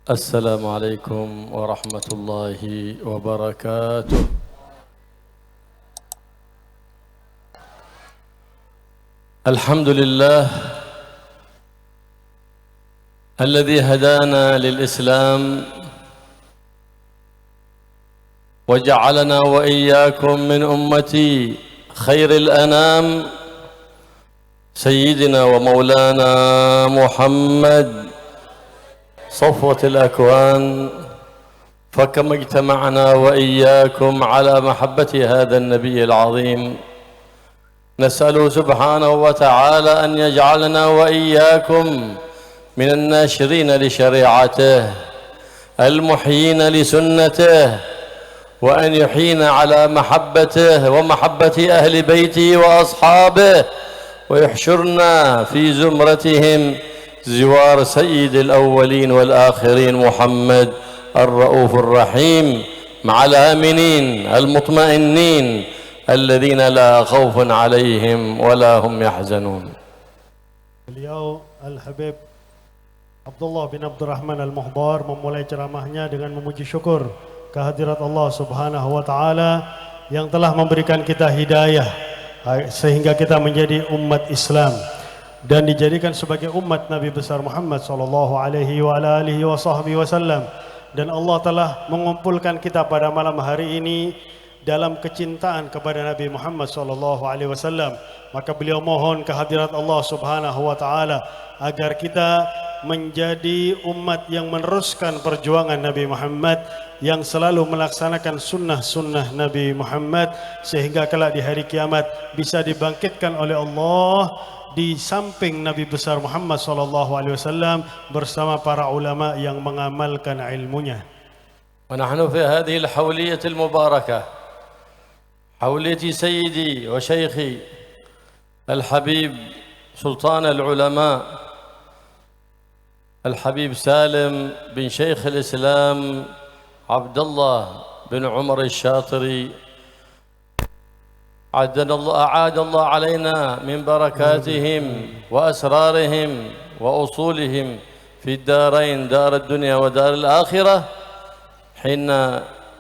السلام عليكم ورحمة الله وبركاته. الحمد لله الذي هدانا للإسلام وجعلنا وإياكم من أمة خير الأنام سيدنا ومولانا محمد صفوة الأكوان، فكما اجتمعنا وإياكم على محبة هذا النبي العظيم، نسأله سبحانه وتعالى أن يجعلنا وإياكم من الناشرين لشريعته المحيين لسنته، وأن يحيينا على محبته ومحبة أهل بيته وأصحابه، ويحشرنا في زمرتهم زوار سيد الأولين والآخرين محمد الرؤوف الرحيم، مع الآمنين المطمئنين الذين لا خوف عليهم ولا هم يحزنون. Beliau Al-Habib Abdullah bin Abdurrahman Al-Muhdar memulai ceramahnya dengan memuji syukur kehadirat Allah Subhanahu wa taala yang telah memberikan kita hidayah sehingga kita menjadi umat Islam dan dijadikan sebagai umat Nabi besar Muhammad sallallahu alaihi wa alihi wasallam, dan Allah telah mengumpulkan kita pada malam hari ini dalam kecintaan kepada Nabi Muhammad sallallahu alaihi wasallam. Maka beliau mohon kehadirat Allah Subhanahu wa taala agar kita menjadi umat yang meneruskan perjuangan Nabi Muhammad, yang selalu melaksanakan sunnah-sunnah Nabi Muhammad, sehingga kelak di hari kiamat bisa dibangkitkan oleh Allah di samping Nabi besar Muhammad sallallahu alaihi wasallam bersama para ulama yang mengamalkan ilmunya. ونحن في هذه الحولية المباركة، حولية سيدي وشيخي الحبيب سلطان العلماء الحبيب سالم بن شيخ الإسلام عبد الله بن عمر الشاطري، أعاد الله علينا من بركاتهم وأسرارهم وأصولهم في الدارين، دار الدنيا ودار الآخرة، حين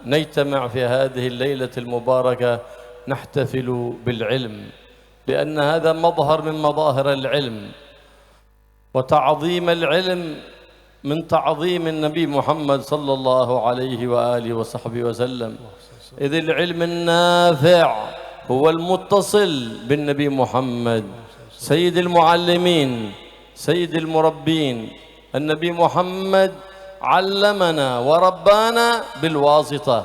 نجتمع في هذه الليلة المباركة نحتفل بالعلم، لأن هذا مظهر من مظاهر العلم، وتعظيم العلم من تعظيم النبي محمد صلى الله عليه وآله وصحبه وسلم، إذ العلم النافع هو المتصل بالنبي محمد سيد المعلمين سيد المربين. النبي محمد علمنا وربانا بالواسطة.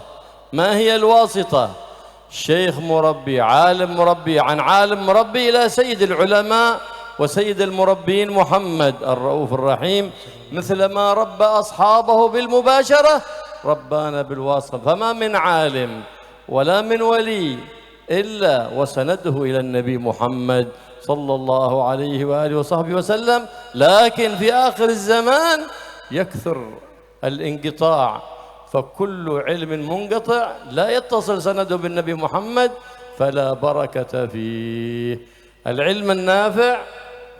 ما هي الواسطة؟ شيخ مربي، عالم مربي، عن عالم مربي إلى سيد العلماء وسيد المربين محمد الرؤوف الرحيم، مثلما ربى أصحابه بالمباشرة ربانا بالواسطة. فما من عالم ولا من ولي إلا وسنده إلى النبي محمد صلى الله عليه وآله وصحبه وسلم، لكن في آخر الزمان يكثر الانقطاع، فكل علم منقطع لا يتصل سنده بالنبي محمد فلا بركة فيه. العلم النافع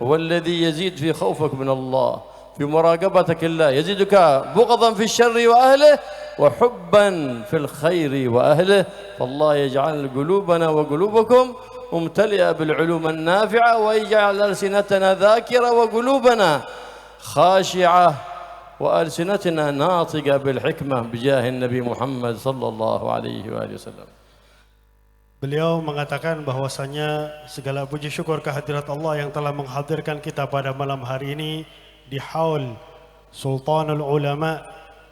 هو الذي يزيد في خوفك من الله، في مراقبتك الله، يزيدك بغضا في الشر وأهله وحبا في الخير وأهله. فالله يجعل قلوبنا وقلوبكم ممتلئة بالعلوم النافعة، ويجعل ألسنتنا ذاكرة وقلوبنا خاشعة وألسنتنا ناطقة بالحكمة بجاه النبي محمد صلى الله عليه وآله وسلم. Beliau mengatakan bahwasanya segala puji syukur kehadirat Allah yang telah menghadirkan kita pada malam hari ini di haul Sultanul Ulama,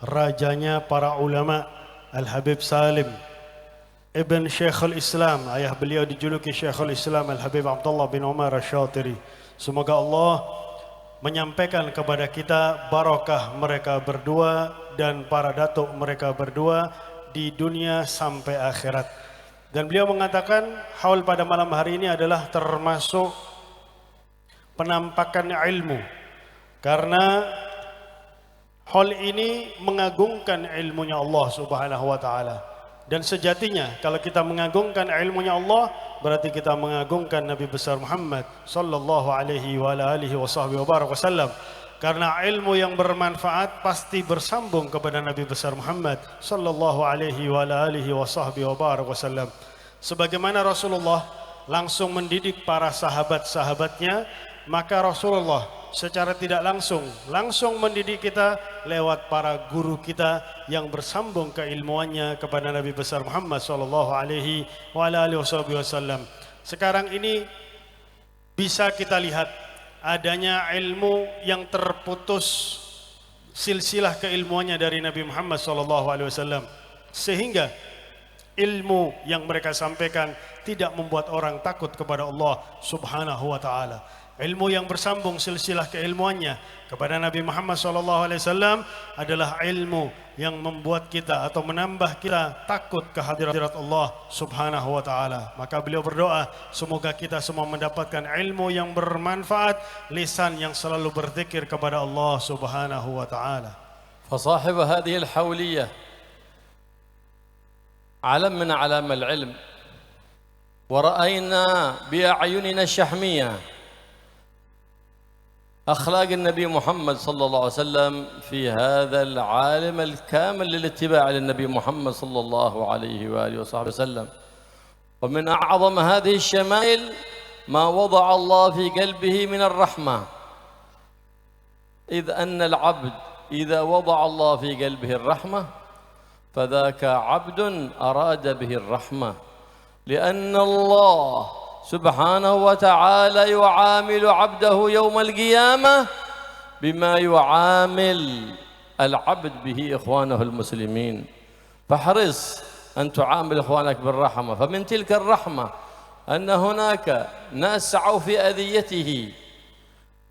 rajanya para ulama, Al-Habib Salim Ibn Syekhul Islam. Ayah beliau dijuluki Syekhul Islam Al-Habib Abdullah bin Umar Asy-Syatiri. Semoga Allah menyampaikan kepada kita barakah mereka berdua dan para datuk mereka berdua di dunia sampai akhirat. Dan beliau mengatakan haul pada malam hari ini adalah termasuk penampakan ilmu, karena haul ini mengagungkan ilmunya Allah Subhanahu wa taala. Dan sejatinya kalau kita mengagungkan ilmunya Allah, berarti kita mengagungkan Nabi besar Muhammad sallallahu alaihi wa alihi wasallam. Karena ilmu yang bermanfaat pasti bersambung kepada Nabi besar Muhammad sallallahu alaihi wa alihi wasallam. Sebagaimana Rasulullah langsung mendidik para sahabat-sahabatnya, maka Rasulullah secara tidak langsung mendidik kita lewat para guru kita yang bersambung keilmuannya kepada Nabi besar Muhammad sallallahu alaihi wa alihi wasallam. Sekarang ini bisa kita lihat adanya ilmu yang terputus silsilah keilmuannya dari Nabi Muhammad SAW, sehingga ilmu yang mereka sampaikan tidak membuat orang takut kepada Allah Subhanahu wa taala. Ilmu yang bersambung silsilah keilmuannya kepada Nabi Muhammad SAW adalah ilmu yang membuat kita atau menambah kita takut kehadirat Allah Subhanahu wa taala. Maka beliau berdoa, semoga kita semua mendapatkan ilmu yang bermanfaat, lisan yang selalu berzikir kepada Allah Subhanahu wa taala. فصاحب هذه الحولية علم من أعلام العلم، ورأينا بأعيننا الشحمية أخلاق النبي محمد صلى الله عليه وسلم في هذا العالم الكامل للاتباع للنبي محمد صلى الله عليه وآله وصحبه وسلم. ومن أعظم هذه الشمائل ما وضع الله في قلبه من الرحمة، إذ أن العبد إذا وضع الله في قلبه الرحمة فذاك عبد أراد به الرحمة، لأن الله سبحانه وتعالى يعامل عبده يوم القيامة بما يعامل العبد به إخوانه المسلمين. فاحرص أن تعامل إخوانك بالرحمة، فمن تلك الرحمة أن هناك ناس سعوا في أذيته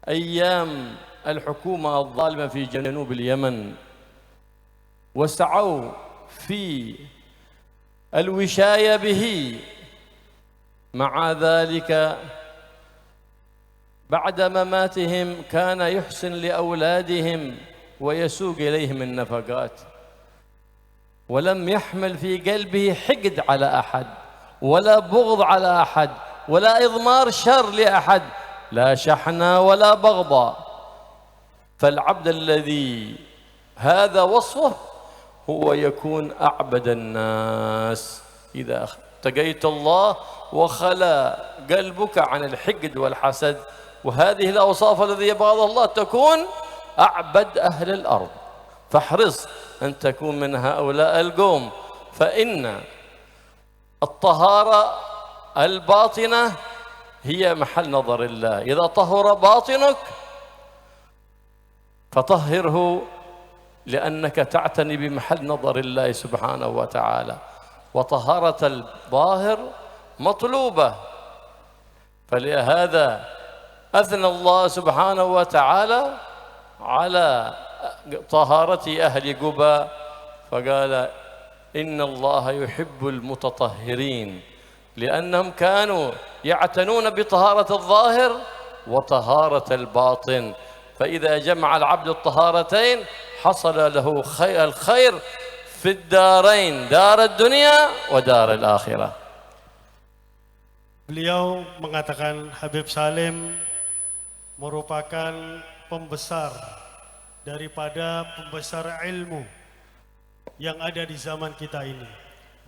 أيام الحكومة الظالمة في جنوب اليمن، وسعوا في الوشاية به. مع ذلك بعد مماتهم كان يحسن لأولادهم ويسوق إليهم النفقات، ولم يحمل في قلبه حقد على أحد ولا بغض على أحد ولا إضمار شر لأحد، لا شحنة ولا بغضاء. فالعبد الذي هذا وصفه هو يكون أعبد الناس إذا اتقيت الله وخلى قلبك عن الحقد والحسد. وهذه الأوصاف الذي يبغضها الله تكون أعبد أهل الأرض. فاحرص أن تكون من هؤلاء القوم، فإن الطهارة الباطنة هي محل نظر الله. إذا طهر باطنك فطهره، لأنك تعتني بمحل نظر الله سبحانه وتعالى. وطهارة الظاهر مطلوبة، فلهذا أثنى الله سبحانه وتعالى على طهارة أهل قباء فقال إن الله يحب المتطهرين، لأنهم كانوا يعتنون بطهارة الظاهر وطهارة الباطن، فإذا جمع العبد الطهارتين حصل له الخير في الدارين، دار الدنيا ودار الآخرة. Beliau mengatakan Habib Salim merupakan pembesar daripada pembesar ilmu yang ada di zaman kita ini.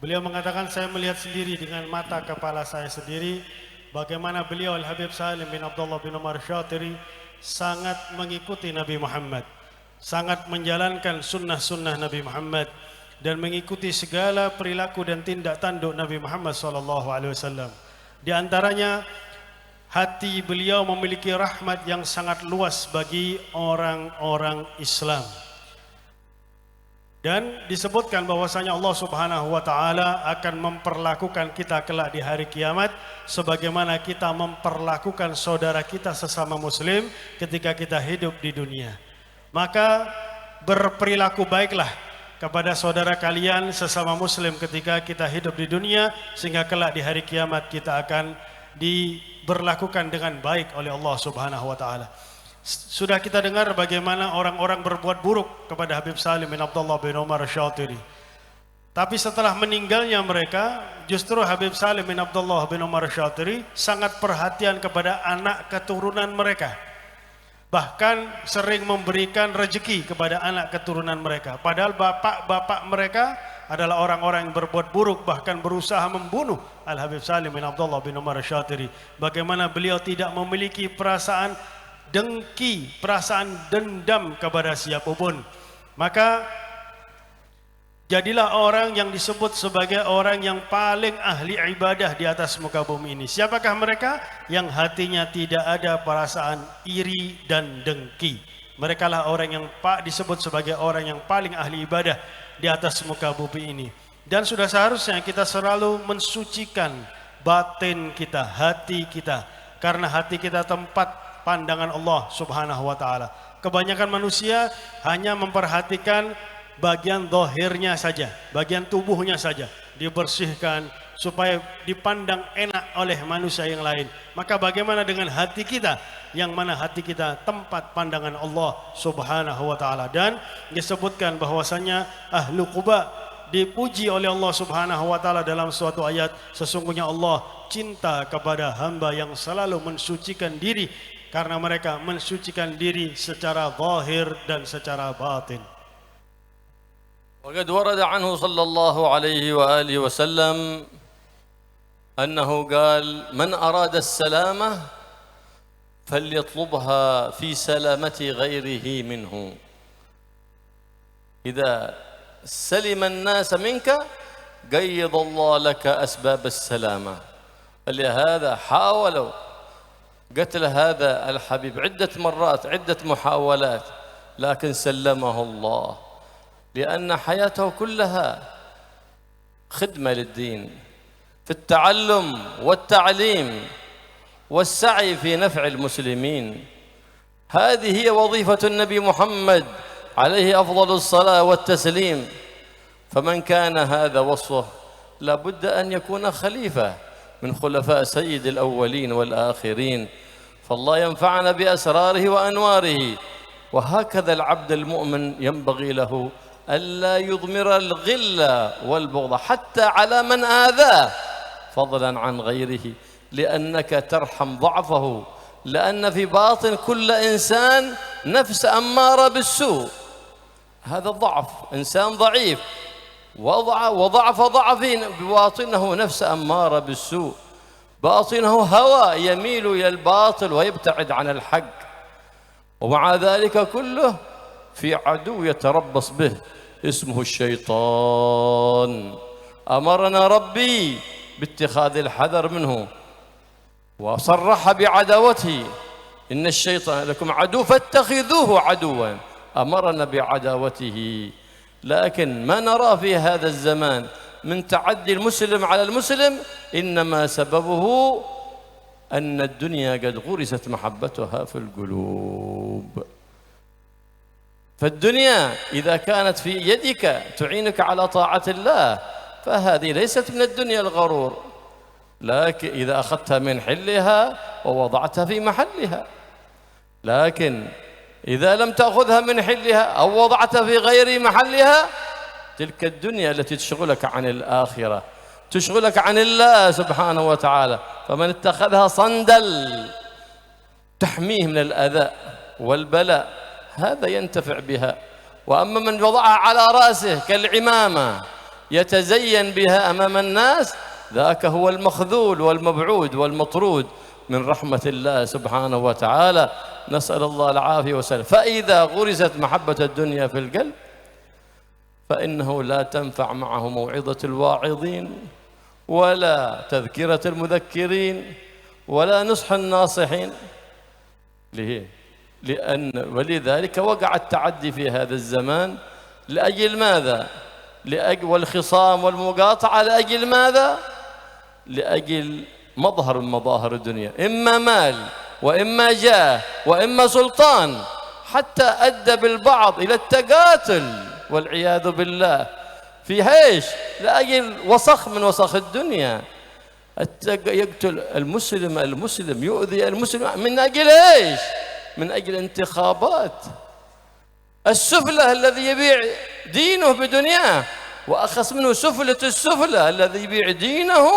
Beliau mengatakan, saya melihat sendiri dengan mata kepala saya sendiri bagaimana beliau Al-Habib Salim bin Abdullah bin Umar Syatiri sangat mengikuti Nabi Muhammad, sangat menjalankan sunnah-sunnah Nabi Muhammad, dan mengikuti segala perilaku dan tindak tanduk Nabi Muhammad SAW. Di antaranya, hati beliau memiliki rahmat yang sangat luas bagi orang-orang Islam. Dan disebutkan bahwasanya Allah Subhanahu wa taala akan memperlakukan kita kelak di hari kiamat sebagaimana kita memperlakukan saudara kita sesama muslim ketika kita hidup di dunia. Maka berperilaku baiklah kepada saudara kalian sesama muslim ketika kita hidup di dunia, sehingga kelak di hari kiamat kita akan diberlakukan dengan baik oleh Allah Subhanahu wa taala. Sudah kita dengar bagaimana orang-orang berbuat buruk kepada Habib Salim bin Abdullah bin Umar Syatiri. Tapi setelah meninggalnya mereka, justru Habib Salim bin Abdullah bin Umar Syatiri sangat perhatian kepada anak keturunan mereka. Bahkan sering memberikan rezeki kepada anak keturunan mereka. Padahal bapak-bapak mereka adalah orang-orang yang berbuat buruk, bahkan berusaha membunuh Al-Habib Salim bin Abdullah bin Umar Syatiri. Bagaimana beliau tidak memiliki perasaan dengki, perasaan dendam kepada siapapun. Maka jadilah orang yang disebut sebagai orang yang paling ahli ibadah di atas muka bumi ini. Siapakah mereka? Yang hatinya tidak ada perasaan iri dan dengki. Mereka lah orang yang disebut sebagai orang yang paling ahli ibadah di atas muka bumi ini. Dan sudah seharusnya kita selalu mensucikan batin kita, hati kita. Karena hati kita tempat pandangan Allah Subhanahu wa ta'ala. Kebanyakan manusia hanya memperhatikan bagian zahirnya saja, bagian tubuhnya saja dibersihkan supaya dipandang enak oleh manusia yang lain. Maka bagaimana dengan hati kita, yang mana hati kita tempat pandangan Allah Subhanahu wa ta'ala. Dan disebutkan bahwasanya Ahlu Quba dipuji oleh Allah Subhanahu wa ta'ala dalam suatu ayat, sesungguhnya Allah cinta kepada hamba yang selalu mensucikan diri, karena mereka mensucikan diri secara zahir dan secara batin. وقد ورد عنه صلى الله عليه وآله وسلم أنه قال: من أراد السلامة فليطلبها في سلامة غيره منه. إذا سلم الناس منك قيض الله لك أسباب السلامة. فلهذا حاولوا قتل هذا الحبيب عدة مرات، عدة محاولات، لكن سلمه الله، لأن حياته كلها خدمة للدين في التعلم والتعليم والسعي في نفع المسلمين. هذه هي وظيفة النبي محمد عليه أفضل الصلاة والتسليم. فمن كان هذا وصفه لابد أن يكون خليفة من خلفاء سيد الأولين والآخرين، فالله ينفعنا بأسراره وأنواره. وهكذا العبد المؤمن ينبغي له ألا يضمر الغل والبغض حتى على من آذاه فضلا عن غيره، لأنك ترحم ضعفه، لأن في باطن كل إنسان نفس أمارة بالسوء. هذا الضعف، إنسان ضعيف وضعف ضعفين بباطنه نفس أمارة بالسوء، باطنه هوى يميل إلى الباطل ويبتعد عن الحق، ومع ذلك كله في عدو يتربص به اسمه الشيطان. أمرنا ربي باتخاذ الحذر منه وصرح بعداوته: إن الشيطان لكم عدو فاتخذوه عدوا. أمرنا بعداوته. لكن ما نرى في هذا الزمان من تعدي المسلم على المسلم إنما سببه أن الدنيا قد غرست محبتها في القلوب. فالدنيا إذا كانت في يدك تعينك على طاعة الله فهذه ليست من الدنيا الغرور، لكن إذا أخذتها من حلها ووضعتها في محلها. لكن إذا لم تأخذها من حلها أو وضعتها في غير محلها، تلك الدنيا التي تشغلك عن الآخرة، تشغلك عن الله سبحانه وتعالى. فمن اتخذها صندل تحميه من الأذى والبلاء هذا ينتفع بها. وأما من وضعها على رأسه كالعمامة يتزين بها أمام الناس، ذاك هو المخذول والمبعود والمطرود من رحمة الله سبحانه وتعالى. نسأل الله العافية والسلام. فإذا غرست محبة الدنيا في القلب فإنه لا تنفع معه موعظة الواعظين ولا تذكرة المذكرين ولا نصح الناصحين. ولذلك وقع التعدي في هذا الزمان لأجل ماذا؟ والخصام والمقاطعة لأجل ماذا؟ لأجل مظهر من مظاهر الدنيا، إما مال وإما جاه وإما سلطان، حتى أدى بالبعض إلى التقاتل والعياذ بالله في ايش؟ لأجل وسخ من وسخ الدنيا. يقتل المسلم يؤذي المسلم من أجل ايش؟ من أجل انتخابات. السفلة الذي يبيع دينه بدنياه، وأخص منه سفلة السفلة الذي يبيع دينه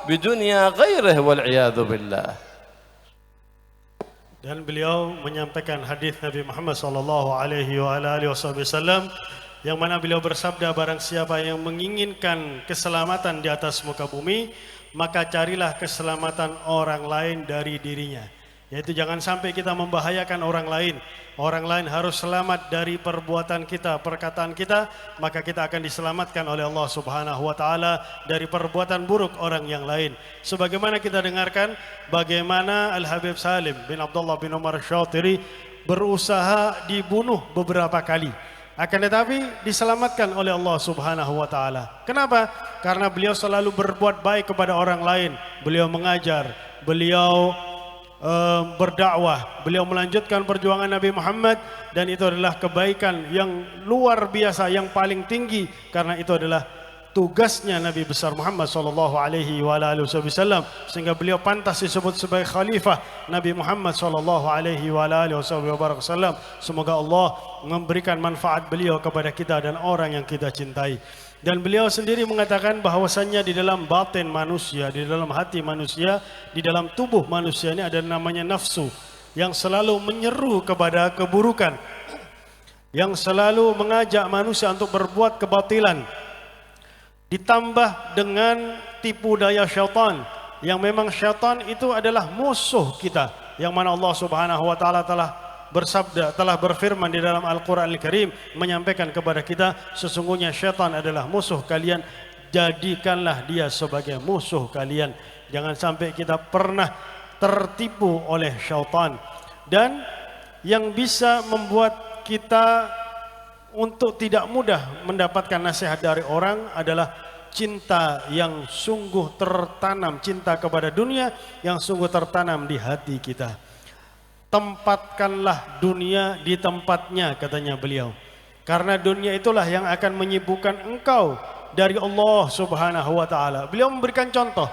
بدنيا غيره والعياذ بالله. Dan beliau menyampaikan hadis Nabi Muhammad sallallahu alaihi wasallam yang mana beliau bersabda, barang siapa yang menginginkan keselamatan di atas muka bumi, maka carilah keselamatan orang lain dari dirinya. Yaitu jangan sampai kita membahayakan orang lain. Orang lain harus selamat dari perbuatan kita, perkataan kita, maka kita akan diselamatkan oleh Allah Subhanahu wa taala dari perbuatan buruk orang yang lain. Sebagaimana kita dengarkan bagaimana Al-Habib Salim bin Abdullah bin Umar Syatiri berusaha dibunuh beberapa kali. Akan tetapi diselamatkan oleh Allah Subhanahu wa taala. Kenapa? Karena beliau selalu berbuat baik kepada orang lain. Beliau mengajar, beliau berdakwah, beliau melanjutkan perjuangan Nabi Muhammad, dan itu adalah kebaikan yang luar biasa, yang paling tinggi, karena itu adalah tugasnya Nabi besar Muhammad sallallahu alaihi wasallam, sehingga beliau pantas disebut sebagai khalifah Nabi Muhammad sallallahu alaihi wasallam. Semoga Allah memberikan manfaat beliau kepada kita dan orang yang kita cintai. Dan beliau sendiri mengatakan bahwasannya di dalam batin manusia, di dalam hati manusia, di dalam tubuh manusia ini ada namanya nafsu yang selalu menyeru kepada keburukan, yang selalu mengajak manusia untuk berbuat kebatilan, ditambah dengan tipu daya syaitan, yang memang syaitan itu adalah musuh kita, yang mana Allah Subhanahu wa taala telah bersabda, telah berfirman di dalam Al-Quran Al-Karim, menyampaikan kepada kita, sesungguhnya syaitan adalah musuh kalian, jadikanlah dia sebagai musuh kalian. Jangan sampai kita pernah tertipu oleh syaitan. Dan yang bisa membuat kita untuk tidak mudah mendapatkan nasihat dari orang adalah cinta yang sungguh tertanam, cinta kepada dunia yang sungguh tertanam di hati kita. Tempatkanlah dunia di tempatnya, katanya beliau. Karena dunia itulah yang akan menyibukkan engkau dari Allah Subhanahu wa taala. Beliau memberikan contoh,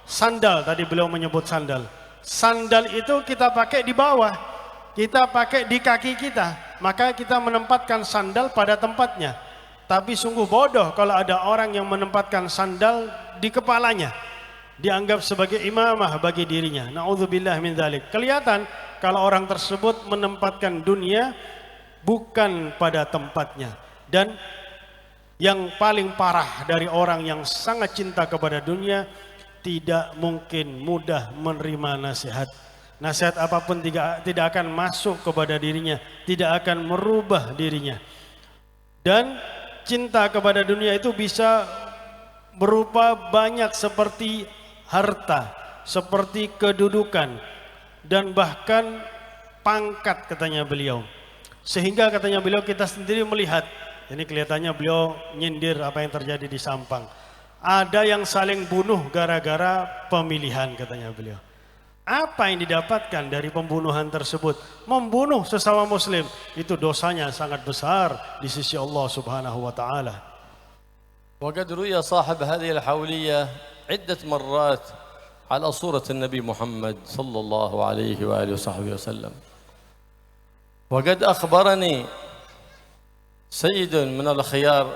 sandal, tadi beliau menyebut sandal. Sandal itu kita pakai di bawah, kita pakai di kaki kita, maka kita menempatkan sandal pada tempatnya. Tapi sungguh bodoh kalau ada orang yang menempatkan sandal di kepalanya, dianggap sebagai imamah bagi dirinya. Na'udzubillah min dzalik. Kelihatan kalau orang tersebut menempatkan dunia bukan pada tempatnya. Dan yang paling parah dari orang yang sangat cinta kepada dunia, tidak mungkin mudah menerima nasihat. Nasihat apapun tidak akan masuk kepada dirinya, tidak akan merubah dirinya. Dan cinta kepada dunia itu bisa berupa banyak, seperti harta, seperti kedudukan, dan bahkan pangkat, katanya beliau. Sehingga katanya beliau, kita sendiri melihat, ini kelihatannya beliau nyindir apa yang terjadi di Sampang. Ada yang saling bunuh gara-gara pemilihan, katanya beliau. Apa yang didapatkan dari pembunuhan tersebut? Membunuh sesama muslim, itu dosanya sangat besar di sisi Allah Subhanahu wa taala. وقد روي صاحب هذه الحولية عدة مرات على صورة النبي محمد صلى الله عليه وآله وصحبه وسلم. وقد أخبرني سيد من الخيار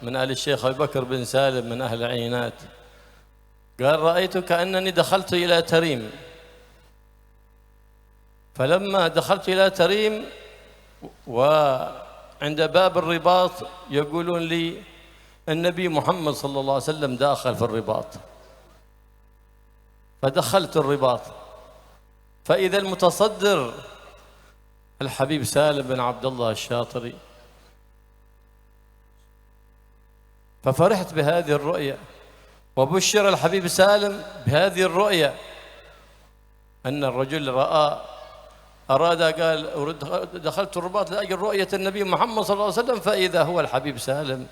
من آل الشيخ أبي بكر بن سالم من أهل العينات، قال رأيت كأنني دخلت إلى تريم، فلما دخلت إلى تريم وعند باب الرباط يقولون لي النبي محمد صلى الله عليه وسلم داخل في الرباط، فدخلت الرباط فإذا المتصدر الحبيب سالم بن عبد الله الشاطري، ففرحت بهذه الرؤية، وبشر الحبيب سالم بهذه الرؤية، أن الرجل أراد قال دخلت الرباط لأجل رؤية النبي محمد صلى الله عليه وسلم، فإذا هو الحبيب سالم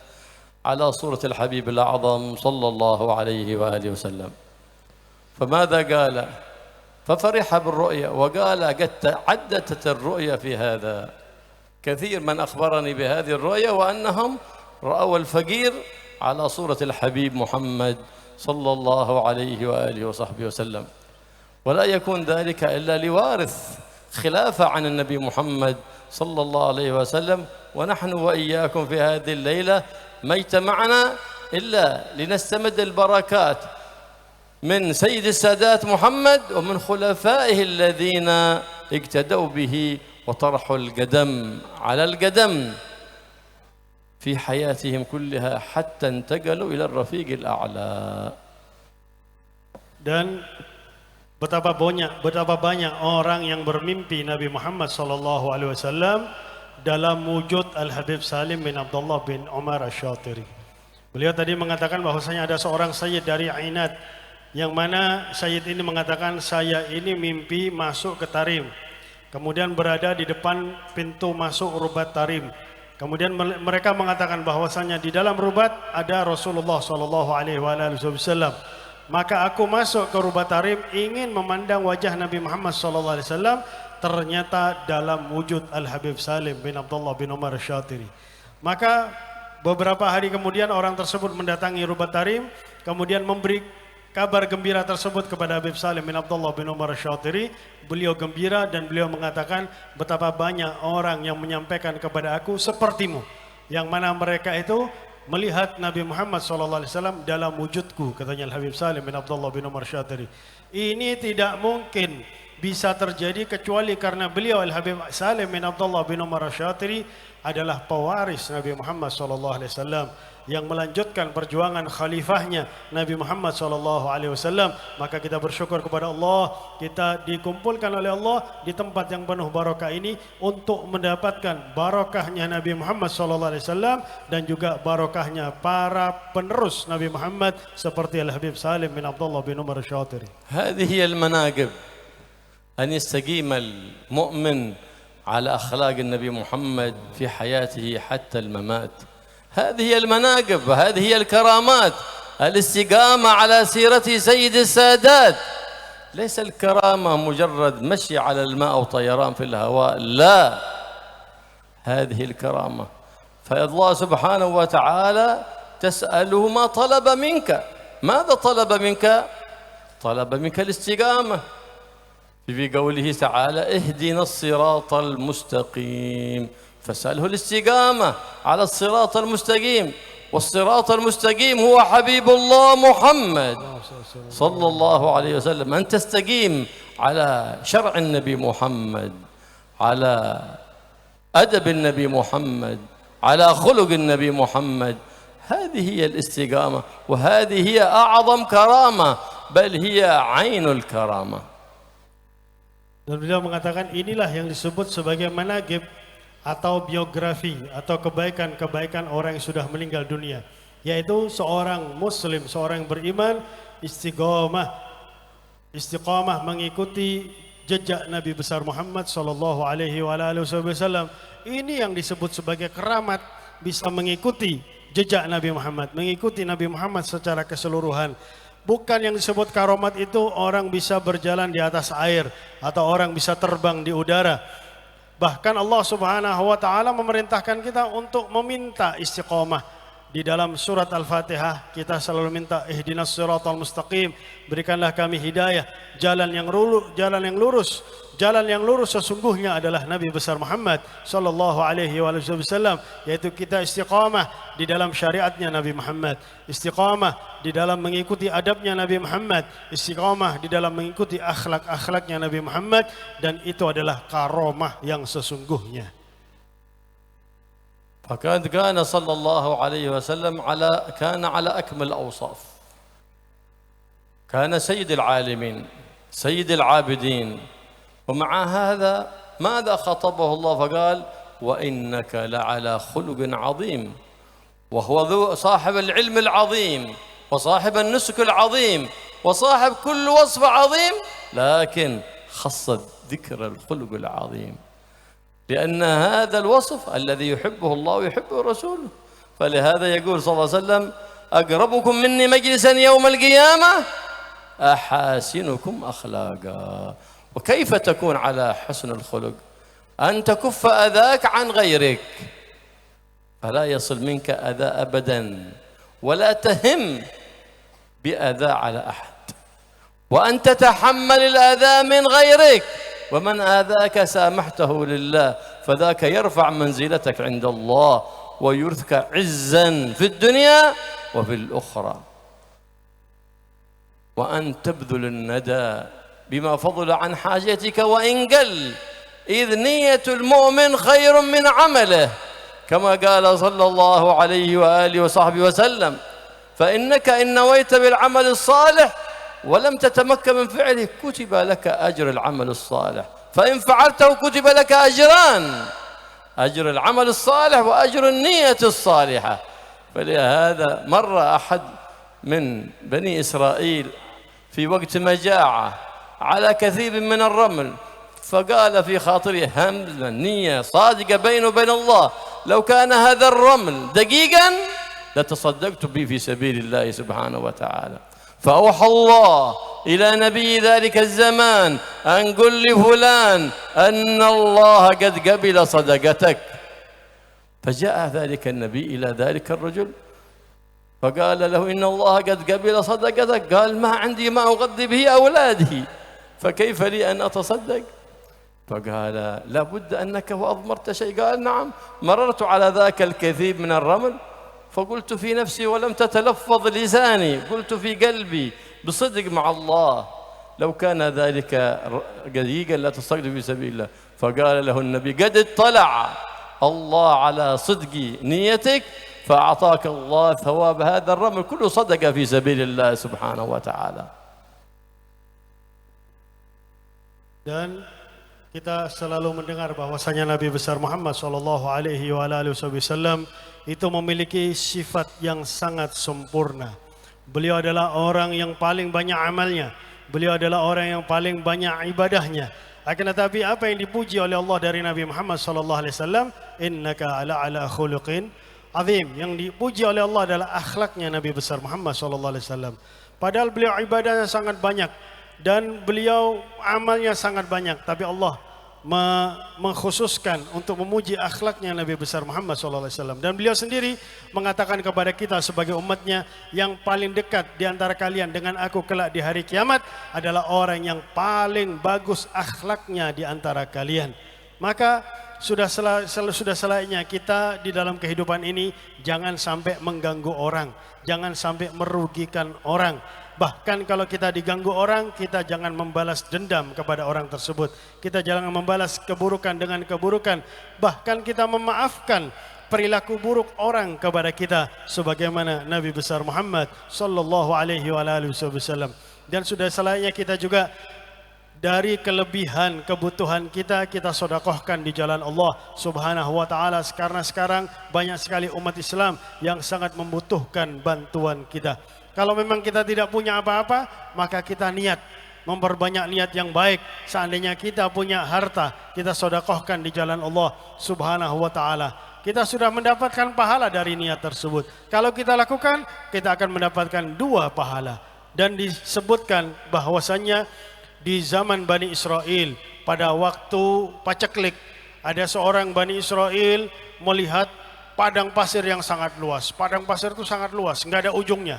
على صورة الحبيب الأعظم صلى الله عليه وآله وسلم. فماذا قال؟ ففرح بالرؤيا وقال قد تعددت الرؤيا في هذا، كثير من أخبرني بهذه الرؤيا وأنهم رأوا الفقير على صورة الحبيب محمد صلى الله عليه وآله وصحبه وسلم. ولا يكون ذلك إلا لوارث خلافة عن النبي محمد صلى الله عليه وسلم. ونحن وإياكم في هذه الليلة ما اجتمعنا إلا لنستمد البركات من سيد السادات محمد ومن خلفائه الذين اقتدوا به وطرحوا القدم على القدم في حياتهم كلها حتى انتقلوا إلى الرفيق الأعلى. Dan betapa banyak orang yang bermimpi Nabi Muhammad sallallahu alaihi wasallam dalam wujud Al-Habib Salim bin Abdullah bin Umar Asy-Syatiri. Beliau tadi mengatakan bahwasanya ada seorang sayyid dari Ainat, yang mana sayyid ini mengatakan, saya ini mimpi masuk ke Tarim, kemudian berada di depan pintu masuk Rubat Tarim. Kemudian mereka mengatakan bahwasanya di dalam Rubat ada Rasulullah sallallahu alaihi wasallam. Maka aku masuk ke Rubat Tarim ingin memandang wajah Nabi Muhammad sallallahu alaihi wasallam, ternyata dalam wujud Al-Habib Salim bin Abdullah bin Umar Asy-Syatiri. Maka beberapa hari kemudian orang tersebut mendatangi Rubat Tarim, kemudian memberi kabar gembira tersebut kepada Habib Salim bin Abdullah bin Umar Asy-Syatiri. Beliau gembira dan beliau mengatakan, betapa banyak orang yang menyampaikan kepada aku sepertimu, yang mana mereka itu melihat Nabi Muhammad SAW dalam wujudku, katanya Habib Salim bin Abdullah bin Umar Asy-Syatiri. Ini tidak mungkin bisa terjadi kecuali karena beliau Al-Habib Salim bin Abdullah bin Umar Asy-Syatiri adalah pewaris Nabi Muhammad SAW yang melanjutkan perjuangan khalifahnya Nabi Muhammad SAW. Maka kita bersyukur kepada Allah, kita dikumpulkan oleh Allah di tempat yang penuh barokah ini untuk mendapatkan barokahnya Nabi Muhammad SAW dan juga barokahnya para penerus Nabi Muhammad seperti Al-Habib Salim bin Abdullah bin Umar Asy-Syatiri. هذه هي المناقب أن يستقيم المؤمن على أخلاق النبي محمد في حياته حتى الممات. هذه هي المناقب وهذه هي الكرامات، الاستقامة على سيرة سيد السادات. ليس الكرامة مجرد مشي على الماء أو طيران في الهواء، لا، هذه الكرامة فالله سبحانه وتعالى تسأله ما طلب منك. ماذا طلب منك؟ طلب منك الاستقامة في قوله تعالى اهدنا الصراط المستقيم، فاسأله الاستقامة على الصراط المستقيم، والصراط المستقيم هو حبيب الله محمد صلى الله عليه وسلم. أن تستقيم على شرع النبي محمد، على أدب النبي محمد، على خلق النبي محمد، هذه هي الاستقامة، وهذه هي أعظم كرامة، بل هي عين الكرامة. Dan beliau mengatakan inilah yang disebut sebagai manaqib atau biografi atau kebaikan-kebaikan orang yang sudah meninggal dunia, yaitu seorang muslim, seorang yang beriman istiqamah mengikuti jejak Nabi besar Muhammad sallallahu alaihi wasallam. Ini yang disebut sebagai keramat, bisa mengikuti jejak Nabi Muhammad, mengikuti Nabi Muhammad secara keseluruhan. Bukan yang disebut karomat itu orang bisa berjalan di atas air atau orang bisa terbang di udara. Bahkan Allah Subhanahu wa taala memerintahkan kita untuk meminta istiqamah. Di dalam surat Al-Fatihah kita selalu minta ihdinas siratal mustaqim, berikanlah kami hidayah, jalan yang lurus. Jalan yang lurus sesungguhnya adalah Nabi besar Muhammad sallallahu alaihi wasallam, yaitu kita istiqamah di dalam syariatnya Nabi Muhammad, istiqamah di dalam mengikuti adabnya Nabi Muhammad, istiqamah di dalam mengikuti akhlak-akhlaknya Nabi Muhammad, dan itu adalah karomah yang sesungguhnya. فكان صلى الله عليه وسلم كان على أكمل الأوصاف. كان سيد العالمين، سيد العابدين، ومع هذا ماذا خطبه الله فقال وإنك لعلى خلق عظيم، وهو صاحب العلم العظيم وصاحب النسك العظيم وصاحب كل وصف عظيم، لكن خص ذكر الخلق العظيم، لأن هذا الوصف الذي يحبه الله ويحبه رسوله. فلهذا يقول صلى الله عليه وسلم أقربكم مني مجلسا يوم القيامة أحاسنكم أخلاقا. وكيف تكون على حسن الخلق؟ أن تكف أذاك عن غيرك، فلا يصل منك أذى أبدا، ولا تهم بأذى على أحد، وأن تتحمل الأذى من غيرك، ومن آذاك سامحته لله، فذاك يرفع منزلتك عند الله ويورثك عزا في الدنيا وفي الأخرى. وأن تبذل الندى بما فضل عن حاجتك وإن قل، إذ نية المؤمن خير من عمله، كما قال صلى الله عليه وآله وصحبه وسلم. فإنك إن نويت بالعمل الصالح ولم تتمكن من فعله كتب لك أجر العمل الصالح، فإن فعلته كتب لك أجران، أجر العمل الصالح وأجر النية الصالحة. فلهذا مر أحد من بني إسرائيل في وقت مجاعة على كثير من الرمل، فقال في خاطره همزة نية صادقة بينه وبين الله، لو كان هذا الرمل دقيقا لتصدقت به في سبيل الله سبحانه وتعالى. فأوحى الله إلى نبي ذلك الزمان أن قل لفلان أن الله قد قبل صدقتك. فجاء ذلك النبي إلى ذلك الرجل فقال له إن الله قد قبل صدقتك. قال ما عندي ما أغذي به أولادي، فكيف لي أن أتصدق؟ فقال لا بد أنك وأضمرت شيء. قال نعم، مررت على ذاك الكثير من الرمل فقلت في نفسي ولم تتلفظ لساني، قلت في قلبي بصدق مع الله لو كان ذلك دقيقا لا تصدق في سبيل الله. فقال له النبي قد اطلع الله على صدق نيتك فأعطاك الله ثواب هذا الرمل كله صدقة في سبيل الله سبحانه وتعالى. Dan kita selalu mendengar bahwasanya Nabi besar Muhammad sallallahu alaihi wasallam itu memiliki sifat yang sangat sempurna. Beliau adalah orang yang paling banyak amalnya. Beliau adalah orang yang paling banyak ibadahnya. Akan tetapi apa yang dipuji oleh Allah dari Nabi Muhammad sallallahu alaihi wasallam, innaka ala khuluqin azim. Yang dipuji oleh Allah adalah akhlaknya Nabi besar Muhammad sallallahu alaihi wasallam. Padahal beliau ibadahnya sangat banyak dan beliau amalnya sangat banyak, tapi Allah mengkhususkan untuk memuji akhlaknya Nabi besar Muhammad SAW. Dan beliau sendiri mengatakan kepada kita sebagai umatnya, yang paling dekat di antara kalian dengan aku kelak di hari kiamat adalah orang yang paling bagus akhlaknya di antara kalian. Maka sudah selayaknya kita di dalam kehidupan ini jangan sampai mengganggu orang, jangan sampai merugikan orang. Bahkan kalau kita diganggu orang, kita jangan membalas dendam kepada orang tersebut. Kita jangan membalas keburukan dengan keburukan. Bahkan kita memaafkan perilaku buruk orang kepada kita, sebagaimana Nabi besar Muhammad sallallahu alaihi wasallam. Dan sudah selayaknya kita juga dari kelebihan kebutuhan kita sedekahkan di jalan Allah Subhanahu wa taala, karena sekarang banyak sekali umat Islam yang sangat membutuhkan bantuan kita. Kalau memang kita tidak punya apa-apa, maka kita niat memperbanyak niat yang baik. Seandainya kita punya harta, kita sedekahkan di jalan Allah Subhanahu wa taala. Kita sudah mendapatkan pahala dari niat tersebut. Kalau kita lakukan, kita akan mendapatkan 2 pahala. Dan disebutkan bahwasannya di zaman Bani Israel pada waktu paceklik, ada seorang Bani Israel melihat padang pasir yang sangat luas. Padang pasir itu sangat luas, nggak ada ujungnya.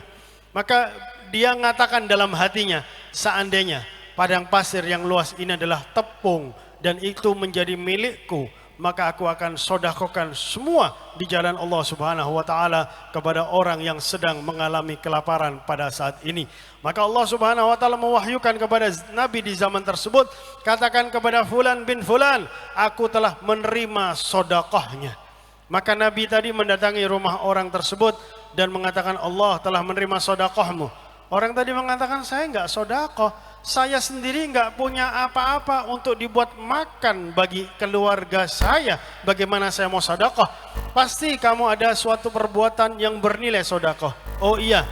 Maka dia mengatakan dalam hatinya, seandainya padang pasir yang luas ini adalah tepung dan itu menjadi milikku, maka aku akan sedekahkan semua di jalan Allah Subhanahu wa taala kepada orang yang sedang mengalami kelaparan pada saat ini. Maka Allah Subhanahu wa taala mewahyukan kepada Nabi di zaman tersebut, katakan kepada fulan bin fulan, aku telah menerima sedekahnya. Maka Nabi tadi mendatangi rumah orang tersebut dan mengatakan, Allah telah menerima sedekahmu. Orang tadi mengatakan, saya enggak sedekah, saya sendiri enggak punya apa-apa untuk dibuat makan bagi keluarga saya. Bagaimana saya mau sedekah? Pasti kamu ada suatu perbuatan yang bernilai sedekah. Oh iya,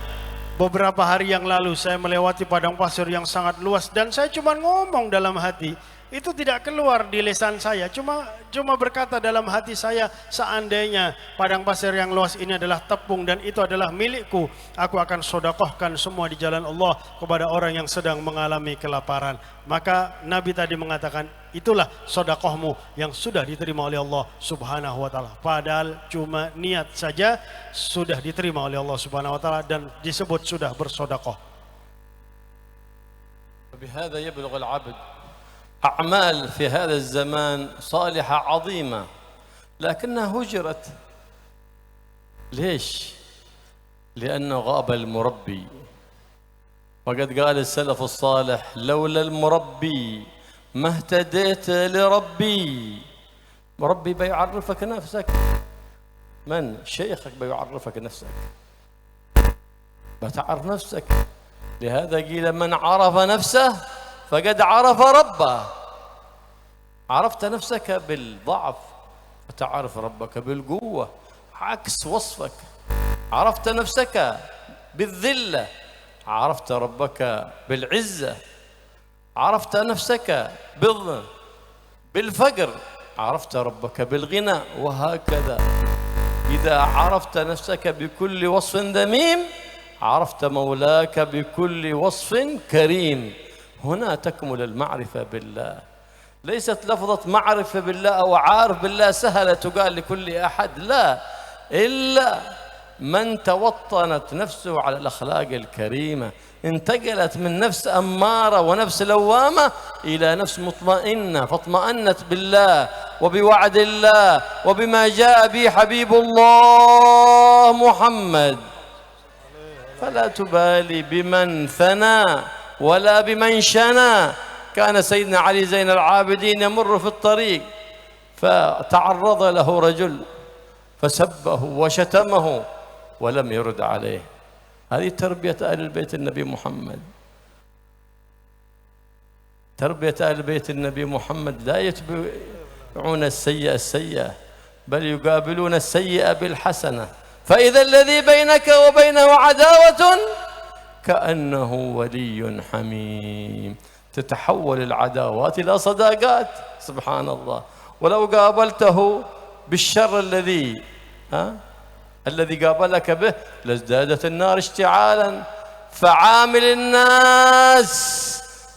beberapa hari yang lalu saya melewati padang pasir yang sangat luas dan saya cuma ngomong dalam hati. Itu tidak keluar di lisan saya, cuma berkata dalam hati saya, seandainya padang pasir yang luas ini adalah tepung dan itu adalah milikku, aku akan sedekahkan semua di jalan Allah kepada orang yang sedang mengalami kelaparan. Maka Nabi tadi mengatakan, itulah sedekahmu yang sudah diterima oleh Allah Subhanahu wa taala. Padahal cuma niat saja sudah diterima oleh Allah Subhanahu wa taala dan disebut sudah bersedekah. Bihadza yablughu al-'abd أعمال في هذا الزمان صالحة عظيمة لكنها هجرت. ليش؟ لأنه غاب المربي، وقد قال السلف الصالح: لولا المربي ما اهتديت لربي. مربي بيعرفك نفسك، من شيخك بيعرفك نفسك، بتعرف نفسك. لهذا قيل: من عرف نفسه فقد عرف ربه. عرفت نفسك بالضعف وتعرف ربك بالقوة، عكس وصفك. عرفت نفسك بالذلة، عرفت ربك بالعزة. عرفت نفسك بالفقر، عرفت ربك بالغنى. وهكذا إذا عرفت نفسك بكل وصف ذميم عرفت مولاك بكل وصف كريم. هنا تكمل المعرفة بالله. ليست لفظة معرفة بالله أو عارف بالله سهلة تقال لكل أحد، لا، إلا من توطنت نفسه على الأخلاق الكريمة، انتقلت من نفس أمارة ونفس لوامة إلى نفس مطمئنة، فاطمأنت بالله وبوعد الله وبما جاء به حبيب الله محمد. فلا تبالي بمن ثنى ولا بمن شنى. كان سيدنا علي زين العابدين يمر في الطريق فتعرض له رجل فسبه وشتمه ولم يرد عليه. هذه تربية أهل البيت النبي محمد. تربية أهل بيت النبي محمد لا يتبعون السيئة السيئة، بل يقابلون السيئة بالحسنة. فإذا الذي بينك وبينه عداوة كأنه ولي حميم. تتحول العداوات إلى صداقات، سبحان الله. ولو قابلته بالشر الذي قابلك به لازدادت النار اشتعالا. فعامل الناس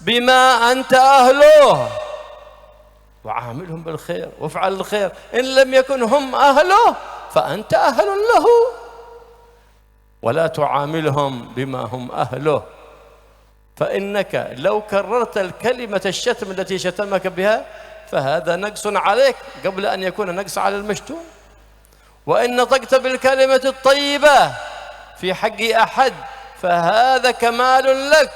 بما أنت أهله وعاملهم بالخير وافعل الخير. إن لم يكن هم أهله فأنت أهل له، ولا تعاملهم بما هم أهله. فإنك لو كررت الكلمة الشتم التي شتمك بها فهذا نقص عليك قبل أن يكون نقص على المشتوم. وإن نطقت بالكلمة الطيبة في حق أحد فهذا كمال لك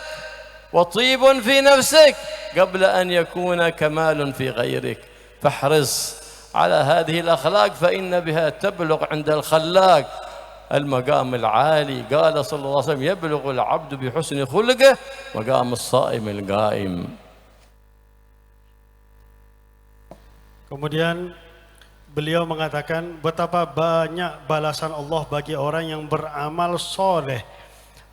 وطيب في نفسك قبل أن يكون كمال في غيرك. فاحرص على هذه الأخلاق فإن بها تبلغ عند الخلاق المقام العالي. قال صلى الله عليه وسلم: يبلغ العبد بحسن خلقه مقام الصائم القائم. Kemudian beliau mengatakan betapa banyak balasan Allah bagi orang yang beramal soleh.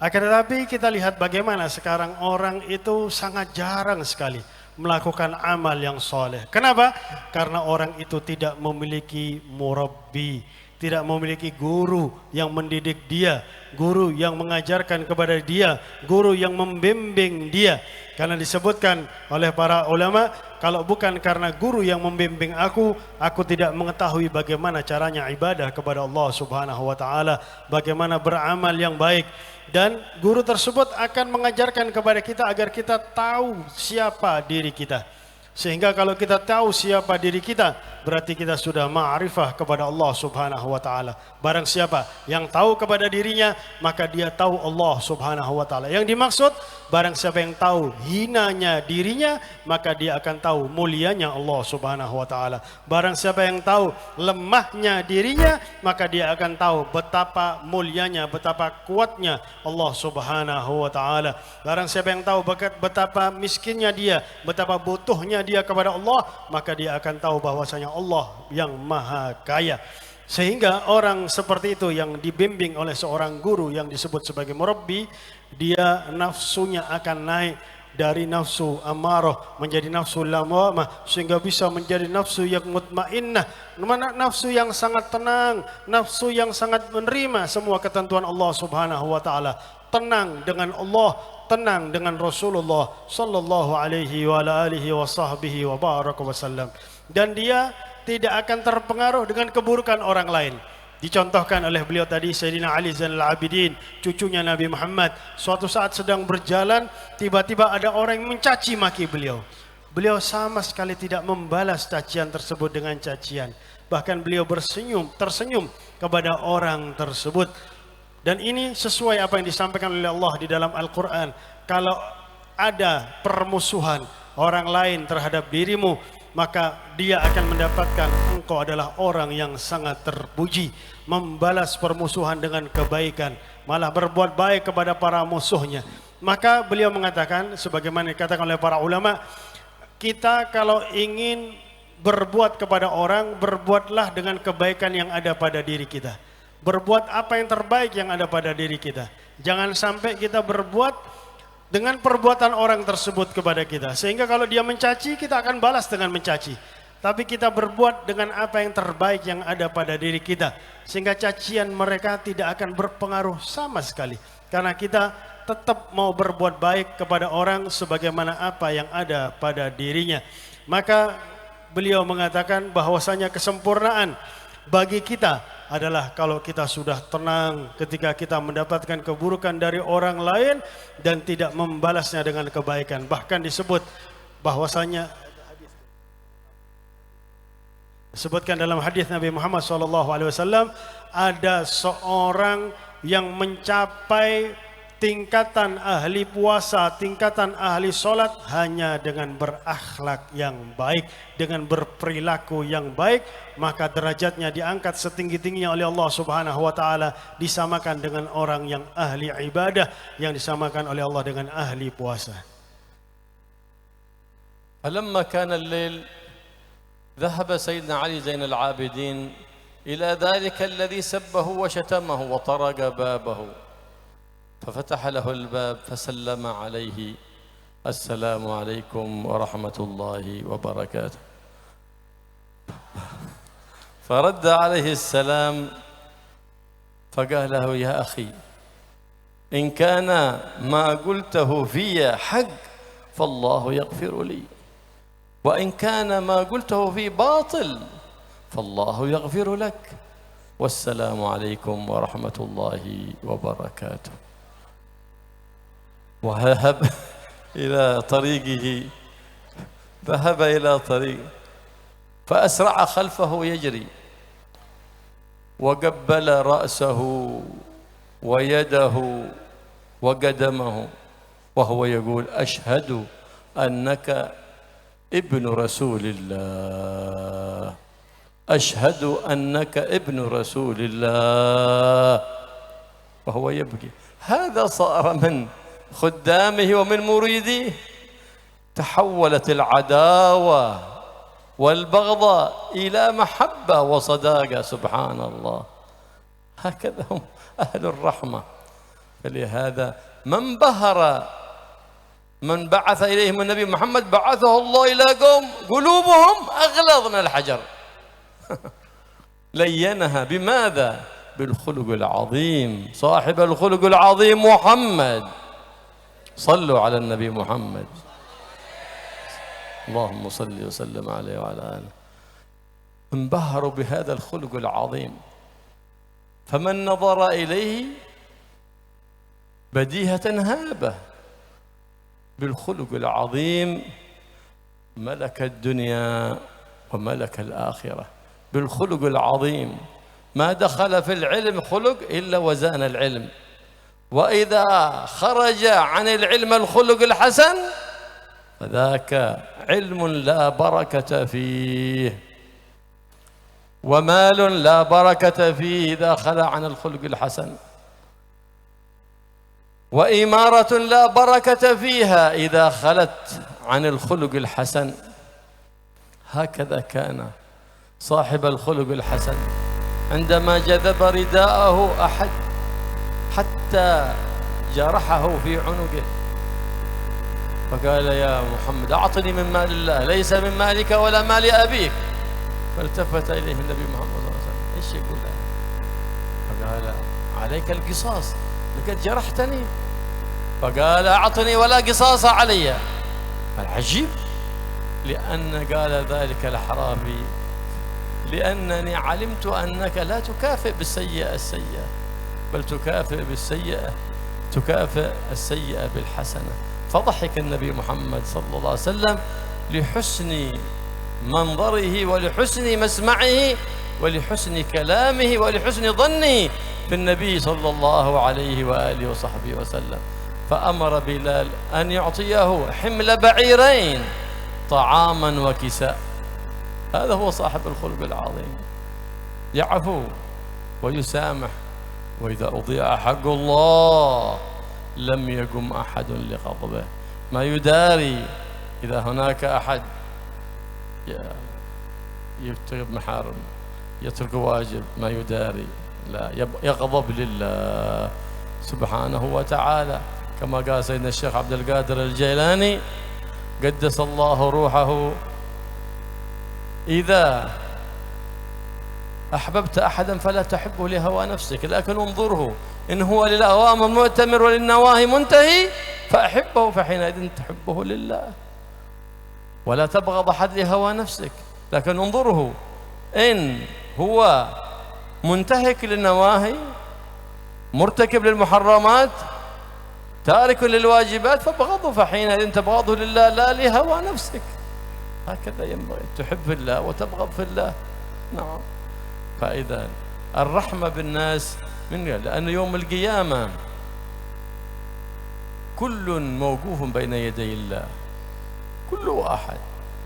Akan tetapi kita lihat bagaimana sekarang orang itu sangat jarang sekali melakukan amal yang soleh. Kenapa? Karena orang itu tidak memiliki murabbi, tidak memiliki guru yang mendidik dia, guru yang mengajarkan kepada dia, guru yang membimbing dia. Karena disebutkan oleh para ulama, kalau bukan karena guru yang membimbing aku tidak mengetahui bagaimana caranya ibadah kepada Allah Subhanahu wa taala, bagaimana beramal yang baik. Dan guru tersebut akan mengajarkan kepada kita agar kita tahu siapa diri kita. Sehingga kalau kita tahu siapa diri kita, berarti kita sudah ma'rifah kepada Allah Subhanahu wa taala. Barang siapa yang tahu kepada dirinya, maka dia tahu Allah Subhanahu wa taala. Yang dimaksud, barang siapa yang tahu hinanya dirinya, maka dia akan tahu mulianya Allah Subhanahu wa taala. Barang siapa yang tahu lemahnya dirinya, maka dia akan tahu betapa mulianya, betapa kuatnya Allah Subhanahu wa taala. Barang siapa yang tahu betapa miskinnya dia, betapa butuhnya dia kepada Allah, maka dia akan tahu bahwasanya Allah yang maha kaya. Sehingga orang seperti itu yang dibimbing oleh seorang guru yang disebut sebagai murabbi, dia nafsunya akan naik dari nafsu amarah menjadi nafsu lawamah, sehingga bisa menjadi nafsu yang mutmainnah, nafsu yang sangat tenang, nafsu yang sangat menerima semua ketentuan Allah Subhanahu wa taala, tenang dengan Allah, tenang dengan Rasulullah sallallahu alaihi wa alihi wa sahbihi wa baraka wasallam. Dan dia tidak akan terpengaruh dengan keburukan orang lain. Dicontohkan oleh beliau tadi Sayyidina Ali Zainal Abidin, cucunya Nabi Muhammad. Suatu saat sedang berjalan, tiba-tiba ada orang yang mencaci maki beliau. Beliau sama sekali tidak membalas cacian tersebut dengan cacian. Bahkan beliau tersenyum kepada orang tersebut. Dan ini sesuai apa yang disampaikan oleh Allah di dalam Al-Quran. Kalau ada permusuhan orang lain terhadap dirimu, maka dia akan mendapatkan engkau adalah orang yang sangat terpuji, membalas permusuhan dengan kebaikan, malah berbuat baik kepada para musuhnya. Maka beliau mengatakan, sebagaimana dikatakan oleh para ulama, kita kalau ingin berbuat kepada orang, berbuatlah dengan kebaikan yang ada pada diri kita. Berbuat apa yang terbaik yang ada pada diri kita. Jangan sampai kita berbuat dengan perbuatan orang tersebut kepada kita, sehingga kalau dia mencaci, kita akan balas dengan mencaci. Tapi kita berbuat dengan apa yang terbaik yang ada pada diri kita, sehingga cacian mereka tidak akan berpengaruh sama sekali, karena kita tetap mau berbuat baik kepada orang sebagaimana apa yang ada pada dirinya. Maka beliau mengatakan bahwasanya kesempurnaan bagi kita adalah kalau kita sudah tenang ketika kita mendapatkan keburukan dari orang lain dan tidak membalasnya dengan kebaikan. Bahkan disebut bahwasanya, disebutkan dalam hadis Nabi Muhammad SAW, ada seorang yang mencapai tingkatan ahli puasa, tingkatan ahli solat hanya dengan berakhlak yang baik, dengan berperilaku yang baik, maka derajatnya diangkat setinggi-tingginya oleh Allah Subhanahu wa taala, disamakan dengan orang yang ahli ibadah, yang disamakan oleh Allah dengan ahli puasa. فلما كان الليل ذهب سيدنا علي زين العابدين إلى ذلك الذي سبه وشتمه وطرق بابه، ففتح له الباب فسلم عليه: السلام عليكم ورحمة الله وبركاته. فرد عليه السلام فقال له: يا أخي، إن كان ما قلته في حق فالله يغفر لي، وإن كان ما قلته في باطل فالله يغفر لك، والسلام عليكم ورحمة الله وبركاته. وذهب إلى طريقه، ذهب إلى طريق فأسرع خلفه يجري، وقبل رأسه ويده وقدمه وهو يقول: أشهد أنك ابن رسول الله، أشهد أنك ابن رسول الله، وهو يبكي. هذا صار من خدامه ومن مريديه. تحولت العداوة والبغضاء إلى محبة وصداقة، سبحان الله. هكذا هم أهل الرحمة. فلهذا من بهر من بعث إليهم النبي محمد بعثه الله إلى قوم قلوبهم أغلظ من الحجر. لينها بماذا؟ بالخلق العظيم، صاحب الخلق العظيم محمد. صلوا على النبي محمد، اللهم صل وسلم عليه وعلى آله. انبهروا بهذا الخلق العظيم، فمن نظر إليه بديهة هابة بالخلق العظيم ملك الدنيا وملك الآخرة. بالخلق العظيم ما دخل في العلم خلق إلا وزان العلم، وإذا خرج عن العلم الخلق الحسن فذاك علم لا بركة فيه، ومال لا بركة فيه إذا خلا عن الخلق الحسن، وإمارة لا بركة فيها إذا خلت عن الخلق الحسن. هكذا كان صاحب الخلق الحسن. عندما جذب رداءه أحد حتى جرحه في عنقه فقال: يا محمد، أعطني من مال الله، ليس من مالك ولا مال أبيك. فالتفت إليه النبي محمد صلى الله عليه وسلم: إيش يقول له؟ فقال: عليك القصاص، لقد جرحتني. فقال: أعطني ولا قصاص علي. العجيب، لأن قال ذلك الأحرافي: لأنني علمت أنك لا تكافئ بالسيئة السيئة، بل تكافئ بالسيئة، تكافئ السيئة بالحسنة. فضحك النبي محمد صلى الله عليه وسلم لحسن منظره ولحسن مسمعه ولحسن كلامه ولحسن ظنه في النبي صلى الله عليه وآله وصحبه وسلم، فأمر بلال أن يعطيه حمل بعيرين طعاما وكساء. هذا هو صاحب الخلق العظيم، يعفو ويسامح، وإذا أضيع حق الله لم يقم أحد لغضبه. ما يداري إذا هناك أحد يترك محارم، يترك واجب، ما يداري، لا يغضب لله سبحانه وتعالى، كما قال سيدنا الشيخ عبد القادر الجيلاني قدس الله روحه: إذا أحببت أحدا فلا تحبه لهوى نفسك، لكن انظره إن هو للأوامر مؤتمر وللنواهي منتهي فأحبه، فحينئذ تحبه لله. ولا تبغض أحد لهوى نفسك، لكن انظره إن هو منتهك للنواهي، مرتكب للمحرمات، تارك للواجبات، فابغضه، فحينئذ تبغضه لله لا لهوى نفسك. هكذا ينبغي، تحب في الله وتبغض في الله. نعم. فإذا الرحمة بالناس لأن يوم القيامة كل موقوف بين يدي الله،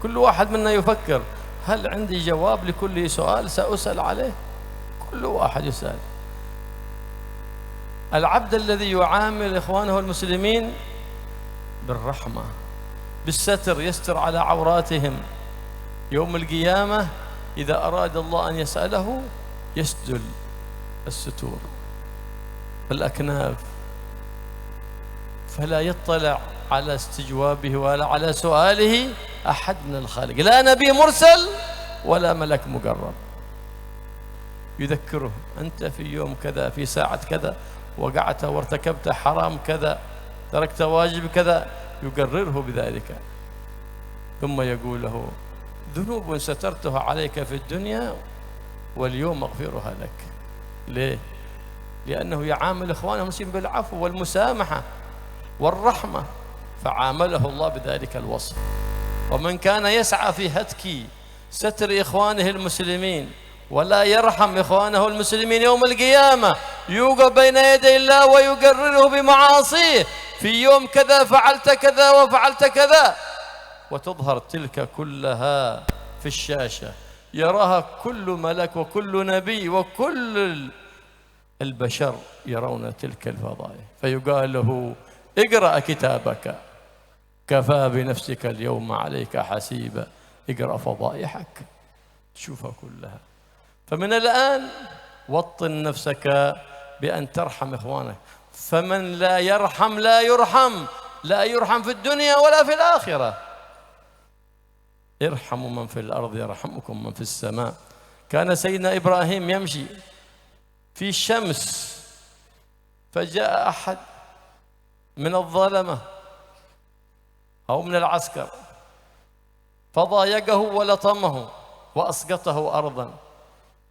كل واحد منا يفكر: هل عندي جواب لكل سؤال سأسأل عليه؟ كل واحد يسأل. العبد الذي يعامل إخوانه المسلمين بالرحمة، بالستر، يستر على عوراتهم، يوم القيامة إذا أراد الله أن يسأله يسدل الستور الأكناف، فلا يطلع على استجوابه ولا على سؤاله أحد من الخالق، لا نبي مرسل ولا ملك مقرب. يذكره: أنت في يوم كذا في ساعة كذا وقعت وارتكبت حرام كذا، تركت واجب كذا، يقرره بذلك، ثم يقول له: ذنوب سترتها عليك في الدنيا واليوم أغفرها لك. ليه؟ لأنه يعامل إخوانه المسلمين بالعفو والمسامحة والرحمة، فعامله الله بذلك الوصف. ومن كان يسعى في هتك ستر إخوانه المسلمين ولا يرحم إخوانه المسلمين يوم القيامة يوقف بين يدي الله ويقرره بمعاصيه: في يوم كذا فعلت كذا وفعلت كذا، وتظهر تلك كلها في الشاشة، يراها كل ملك وكل نبي وكل البشر يرون تلك الفضائح، فيقال له: اقرأ كتابك كفى بنفسك اليوم عليك حسيبا، اقرأ فضائحك تشوفها كلها. فمن الآن وطن نفسك بأن ترحم إخوانك، فمن لا يرحم لا يرحم، لا يرحم في الدنيا ولا في الآخرة. ارحموا من في الأرض يرحمكم من في السماء. كان سيدنا إبراهيم يمشي في الشمس، فجاء أحد من الظلمة أو من العسكر فضايقه ولطمه وأسقطه أرضا،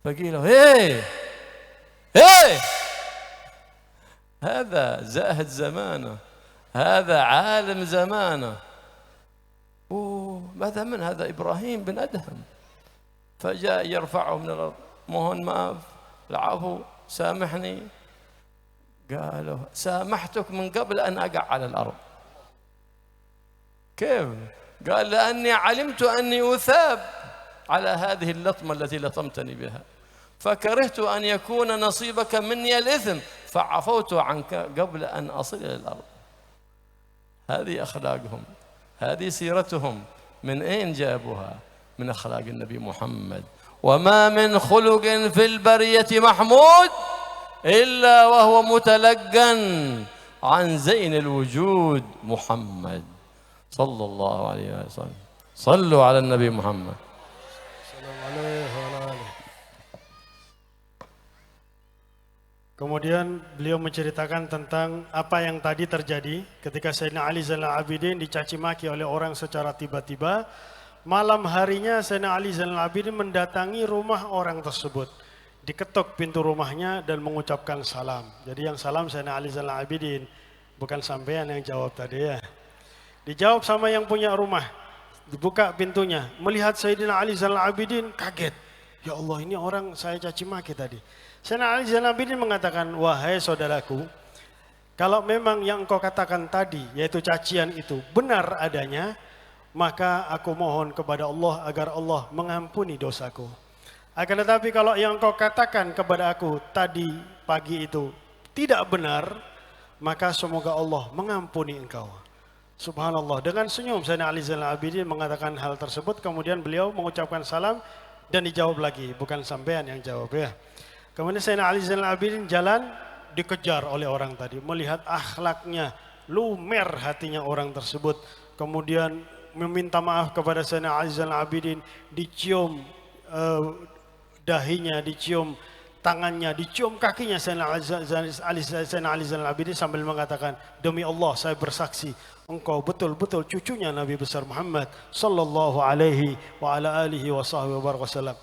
فقيل له: هيه هذا زاهد زمانه، هذا عالم زمانه، ماذا من هذا إبراهيم بن أدهم؟ فجاء يرفعه من الأرض: مهن ما العفو، سامحني. قالوا: سامحتك من قبل أن أقع على الأرض. كيف؟ قال: لأني علمت أني أثاب على هذه اللطمة التي لطمتني بها، فكرهت أن يكون نصيبك مني الإثم فعفوت عنك قبل أن أصل إلى الأرض. هذه أخلاقهم، هذه سيرتهم. من أين جابوها؟ من أخلاق النبي محمد. وما من خلق في البرية محمود إلا وهو متلقن عن زين الوجود محمد صلى الله عليه وسلم. صلوا على النبي محمد. Kemudian beliau menceritakan tentang apa yang tadi terjadi ketika Sayyidina Ali Zainal Abidin dicaci maki oleh orang secara tiba-tiba. Malam harinya Sayyidina Ali Zainal Abidin mendatangi rumah orang tersebut, diketuk pintu rumahnya dan mengucapkan salam. Jadi yang salam Sayyidina Ali Zainal Abidin, bukan sampean yang jawab tadi ya. Dijawab sama yang punya rumah, dibuka pintunya, melihat Sayyidina Ali Zainal Abidin kaget. Ya Allah, ini orang saya caci maki tadi. Sayyidina Ali Zainal Abidin mengatakan, wahai saudaraku, kalau memang yang engkau katakan tadi, yaitu cacian itu benar adanya, maka aku mohon kepada Allah agar Allah mengampuni dosaku. Akan tetapi kalau yang engkau katakan kepada aku tadi pagi itu tidak benar, maka semoga Allah mengampuni engkau. Subhanallah, dengan senyum Sayyidina Ali Zainal Abidin mengatakan hal tersebut, kemudian beliau mengucapkan salam dan dijawab lagi, bukan sampean yang jawab ya. Kemudian Sayyidina Ali Zainal Abidin jalan, dikejar oleh orang tadi, melihat akhlaknya, lumer hatinya orang tersebut, kemudian meminta maaf kepada Sayyidina Ali Zainal Abidin, dicium dahinya, dicium tangannya, dicium kakinya Sayyidina Ali Zainal Abidin sambil mengatakan, demi Allah saya bersaksi engkau betul-betul cucunya Nabi besar Muhammad sallallahu alaihi wa ala alihi wa sahbihi wasallam.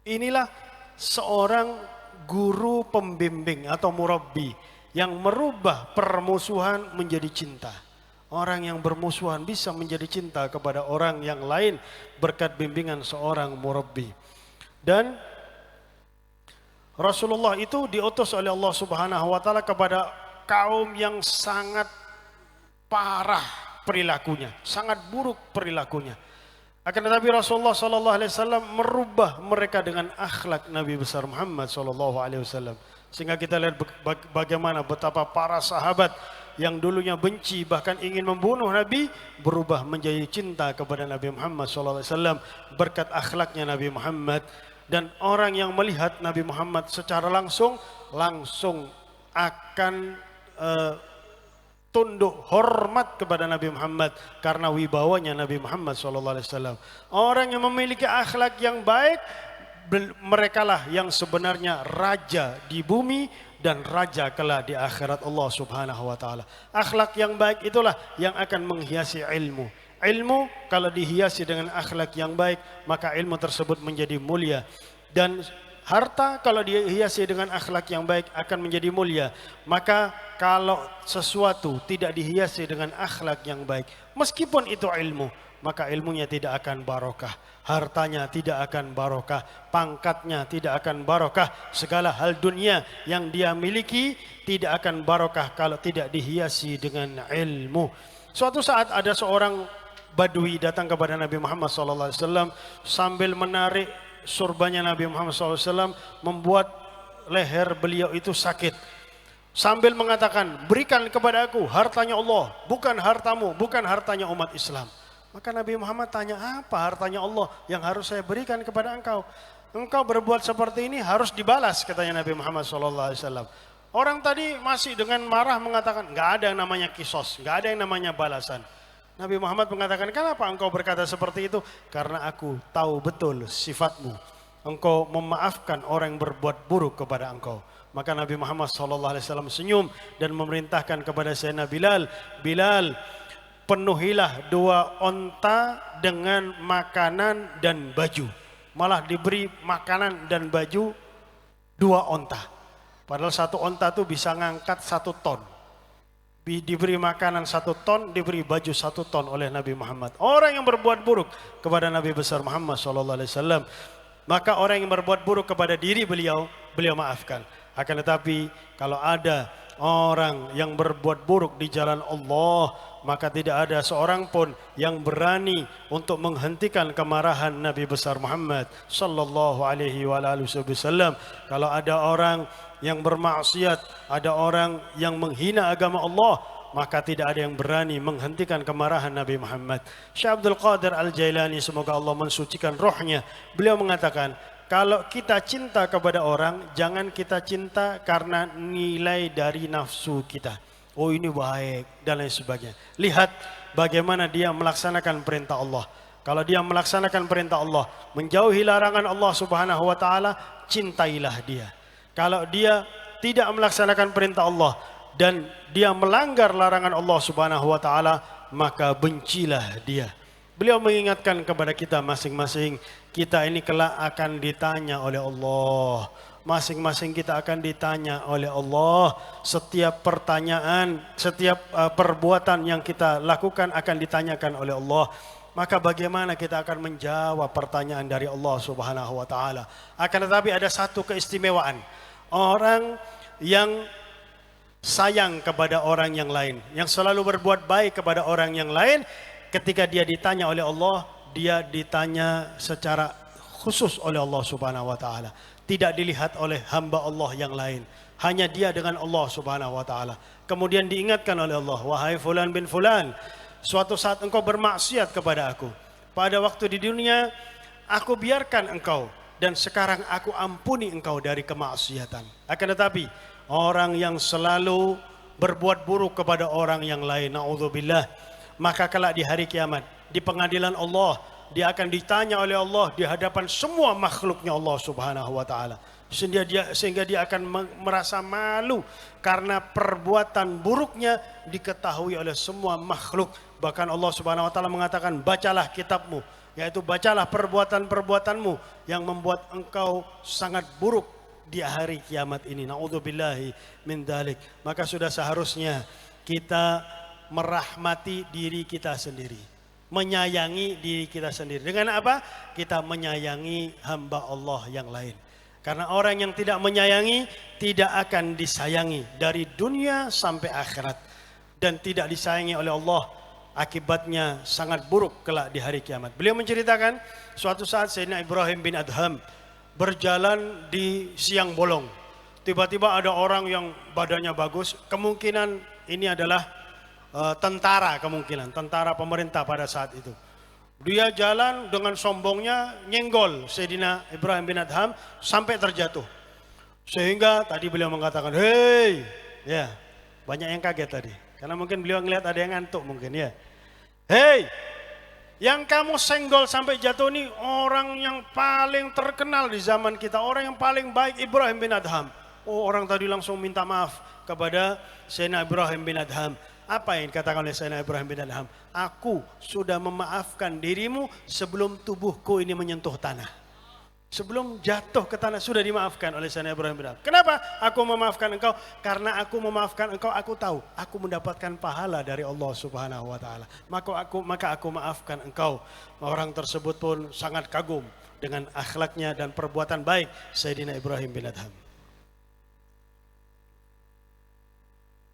Inilah seorang guru pembimbing atau murabbi yang merubah permusuhan menjadi cinta. Orang yang bermusuhan bisa menjadi cinta kepada orang yang lain berkat bimbingan seorang murabbi. Dan Rasulullah itu diutus oleh Allah Subhanahu wa taala kepada kaum yang sangat parah perilakunya, sangat buruk perilakunya. Akan tetapi Rasulullah sallallahu alaihi wasallam merubah mereka dengan akhlak Nabi besar Muhammad sallallahu alaihi wasallam. Sehingga kita lihat bagaimana betapa para sahabat yang dulunya benci bahkan ingin membunuh Nabi berubah menjadi cinta kepada Nabi Muhammad sallallahu alaihi wasallam berkat akhlaknya Nabi Muhammad. Dan orang yang melihat Nabi Muhammad secara langsung akan tunduk hormat kepada Nabi Muhammad karena wibawanya Nabi Muhammad SAW. Orang yang memiliki akhlak yang baik, merekalah yang sebenarnya raja di bumi dan raja kelak di akhirat Allah Subhanahu wa taala. Akhlak yang baik itulah yang akan menghiasi ilmu. Ilmu kalau dihiasi dengan akhlak yang baik, maka ilmu tersebut menjadi mulia. Dan harta kalau dihiasi dengan akhlak yang baik akan menjadi mulia. Maka kalau sesuatu tidak dihiasi dengan akhlak yang baik, meskipun itu ilmu, maka ilmunya tidak akan barokah, hartanya tidak akan barokah, pangkatnya tidak akan barokah, segala hal dunia yang dia miliki tidak akan barokah kalau tidak dihiasi dengan ilmu. Suatu saat ada seorang Badui datang kepada Nabi Muhammad SAW sambil menarik surbanya Nabi Muhammad SAW, membuat leher beliau itu sakit. Sambil mengatakan, berikan kepada aku hartanya Allah, bukan hartamu, bukan hartanya umat Islam. Maka Nabi Muhammad tanya, apa hartanya Allah yang harus saya berikan kepada engkau? Engkau berbuat seperti ini harus dibalas, katanya Nabi Muhammad SAW. Orang tadi masih dengan marah mengatakan, nggak ada yang namanya kisos, nggak ada yang namanya balasan. Nabi Muhammad mengatakan, kenapa engkau berkata seperti itu? Karena aku tahu betul sifatmu. Engkau memaafkan orang yang berbuat buruk kepada engkau. Maka Nabi Muhammad SAW senyum dan memerintahkan kepada Sayyidina Bilal, Bilal, penuhilah 2 onta dengan makanan dan baju. Malah diberi makanan dan baju 2 onta. Padahal 1 onta itu bisa ngangkat 1 ton. Diberi makanan 1 ton, diberi baju 1 ton oleh Nabi Muhammad. Orang yang berbuat buruk kepada Nabi besar Muhammad SAW, maka orang yang berbuat buruk kepada diri beliau, beliau maafkan. Akan tetapi kalau ada orang yang berbuat buruk di jalan Allah, maka tidak ada seorang pun yang berani untuk menghentikan kemarahan Nabi besar Muhammad sallallahu alaihi wasallam. Kalau ada orang yang bermaksiat, ada orang yang menghina agama Allah, maka tidak ada yang berani menghentikan kemarahan Nabi Muhammad. Syekh Abdul Qadir Al-Jailani, semoga Allah mensucikan rohnya, beliau mengatakan, kalau kita cinta kepada orang, jangan kita cinta karena nilai dari nafsu kita. Oh ini baik dan lain sebagainya. Lihat bagaimana dia melaksanakan perintah Allah. Kalau dia melaksanakan perintah Allah, menjauhi larangan Allah Subhanahu wa taala, cintailah dia. Kalau dia tidak melaksanakan perintah Allah dan dia melanggar larangan Allah Subhanahu wa taala, maka bencilah dia. Beliau mengingatkan kepada kita masing-masing, kita ini kelak akan ditanya oleh Allah. Masing-masing kita akan ditanya oleh Allah. Setiap pertanyaan, setiap perbuatan yang kita lakukan akan ditanyakan oleh Allah. maka bagaimana kita akan menjawab pertanyaan dari Allah Subhanahu wa taala? Akan tetapi ada satu keistimewaan. Orang yang sayang kepada orang yang lain, yang selalu berbuat baik kepada orang yang lain, ketika dia ditanya oleh Allah, dia ditanya secara khusus oleh Allah Subhanahu wa taala. Tidak dilihat oleh hamba Allah yang lain. Hanya dia dengan Allah Subhanahu wa taala. Kemudian diingatkan oleh Allah, wahai fulan bin fulan, suatu saat engkau bermaksiat kepada aku. Pada waktu di dunia, aku biarkan engkau, dan sekarang aku ampuni engkau dari kemaksiatan. Akan tetapi, orang yang selalu berbuat buruk kepada orang yang lain, na'udzubillah, maka kelak di hari kiamat, di pengadilan Allah, dia akan ditanya oleh Allah di hadapan semua makhluknya Allah Subhanahu wa taala. Sehingga dia akan merasa malu karena perbuatan buruknya diketahui oleh semua makhluk. Bahkan Allah Subhanahu wa taala mengatakan, bacalah kitabmu, yaitu bacalah perbuatan-perbuatanmu yang membuat engkau sangat buruk di hari kiamat ini. Na'udzubillahi min dzalik. Maka sudah seharusnya kita merahmati diri kita sendiri, menyayangi diri kita sendiri. Dengan apa? Kita menyayangi hamba Allah yang lain. Karena orang yang tidak menyayangi tidak akan disayangi dari dunia sampai akhirat, dan tidak disayangi oleh Allah, akibatnya sangat buruk kelak di hari kiamat. Beliau menceritakan suatu saat Sayyidina Ibrahim bin Adham berjalan di siang bolong. Tiba-tiba ada orang yang badannya bagus, kemungkinan ini adalah tentara, tentara pemerintah pada saat itu. Dia jalan dengan sombongnya, nyenggol Sayyidina Ibrahim bin Adham sampai terjatuh. Sehingga tadi beliau mengatakan, hei, ya, banyak yang kaget tadi. Karena mungkin beliau ngelihat ada yang ngantuk mungkin ya. Hei, yang kamu senggol sampai jatuh ini orang yang paling terkenal di zaman kita, orang yang paling baik, Ibrahim bin Adham. Oh, orang tadi langsung minta maaf kepada Sayyidina Ibrahim bin Adham. Apa yang dikatakan oleh Sayyidina Ibrahim bin Adham? Aku sudah memaafkan dirimu sebelum tubuhku ini menyentuh tanah. Sebelum jatuh ke tanah sudah dimaafkan oleh Sayyidina Ibrahim bin Adham. Kenapa aku memaafkan engkau? Karena aku memaafkan engkau, aku tahu aku mendapatkan pahala dari Allah Subhanahu wa taala. Maka aku maafkan engkau. Orang tersebut pun sangat kagum dengan akhlaknya dan perbuatan baik Sayyidina Ibrahim bin Adham.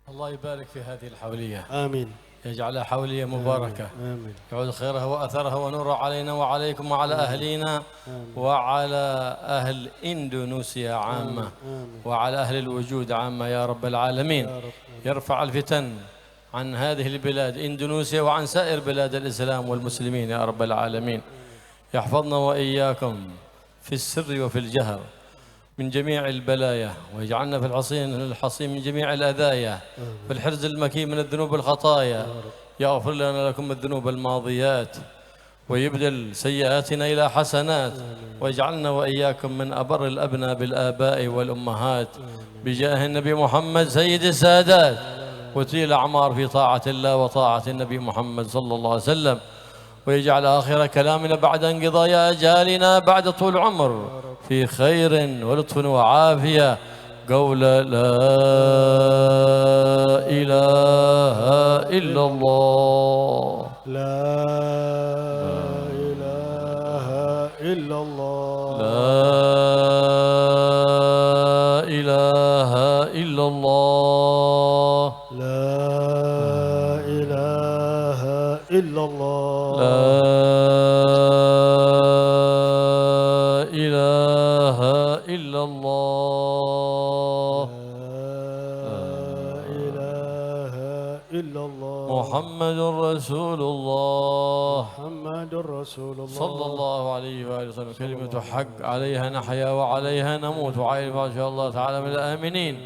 الله يبارك في هذه الحولية. آمين. يجعلها حولية مباركة. آمين. يعود خيرها وأثرها ونورها علينا وعليكم وعلى أهلينا وعلى أهل إندونيسيا عامة وعلى أهل الوجود عامة يا رب العالمين. يرفع الفتن عن هذه البلاد إندونيسيا وعن سائر بلاد الإسلام والمسلمين يا رب العالمين. يحفظنا وإياكم في السر وفي الجهر من جميع البلايا، ويجعلنا في الحصين من جميع الأذايا، في الحرز المكين من الذنوب والخطايا. يغفر لنا لكم الذنوب الماضيات ويبدل سيئاتنا إلى حسنات، ويجعلنا وإياكم من أبر الأبناء بالآباء والأمهات بجاه النبي محمد سيد السادات، وطيل أعمار في طاعة الله وطاعة النبي محمد صلى الله عليه وسلم، ويجعل آخر كلامنا بعد انقضاء أجالنا بعد طول عمر في خير ولطف وعافية قول لا إله إلا الله. لا إله إلا الله. لا إله إلا الله. لا إله إلا الله. لا إله إلا الله. لا إله إلا الله. محمد رسول الله. محمد رسول الله صلى الله عليه وآله وسلم. كلمة حق عليها نحيا وعليها نموت وعليها ما شاء الله تعالى من الآمنين.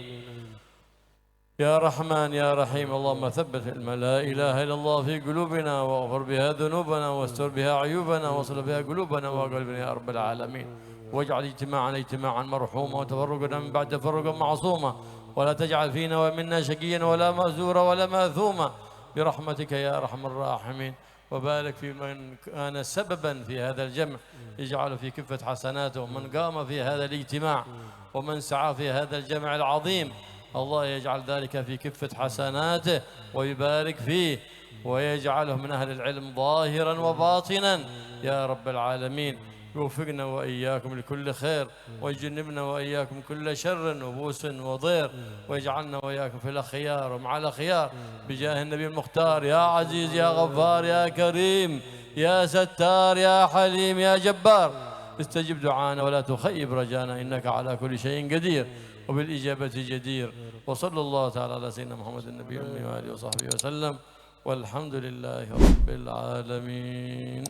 يا رحمن يا رحيم اللهم ثبت لا إله إلا الله في قلوبنا واغفر بها ذنوبنا واستر بها عيوبنا واصل بها قلوبنا وقلبنا يا رب العالمين. واجعل اجتماعا مرحوما وتفرقنا من بعد تفرقا معصوما، ولا تجعل فينا ومنا شقيا ولا مأزورا ولا ماثوما برحمتك يا أرحم الراحمين. وبارك في من كان سببا في هذا الجمع، اجعله في كفة حسناته، ومن قام في هذا الاجتماع ومن سعى في هذا الجمع العظيم الله يجعل ذلك في كفة حسناته ويبارك فيه ويجعله من أهل العلم ظاهرا وباطنا يا رب العالمين. يوفقنا وإياكم لكل خير ويجنبنا وإياكم كل شر وبوس وضير، ويجعلنا وإياكم في الأخيار ومع الأخيار بجاه النبي المختار. يا عزيز يا غفار يا كريم يا ستار يا حليم يا جبار، استجب دعانا ولا تخيب رجانا، إنك على كل شيء قدير وبالإجابة جدير. وصلى الله تعالى على سيدنا محمد النبي الأمي وآله وصحبه وسلم، والحمد لله رب العالمين.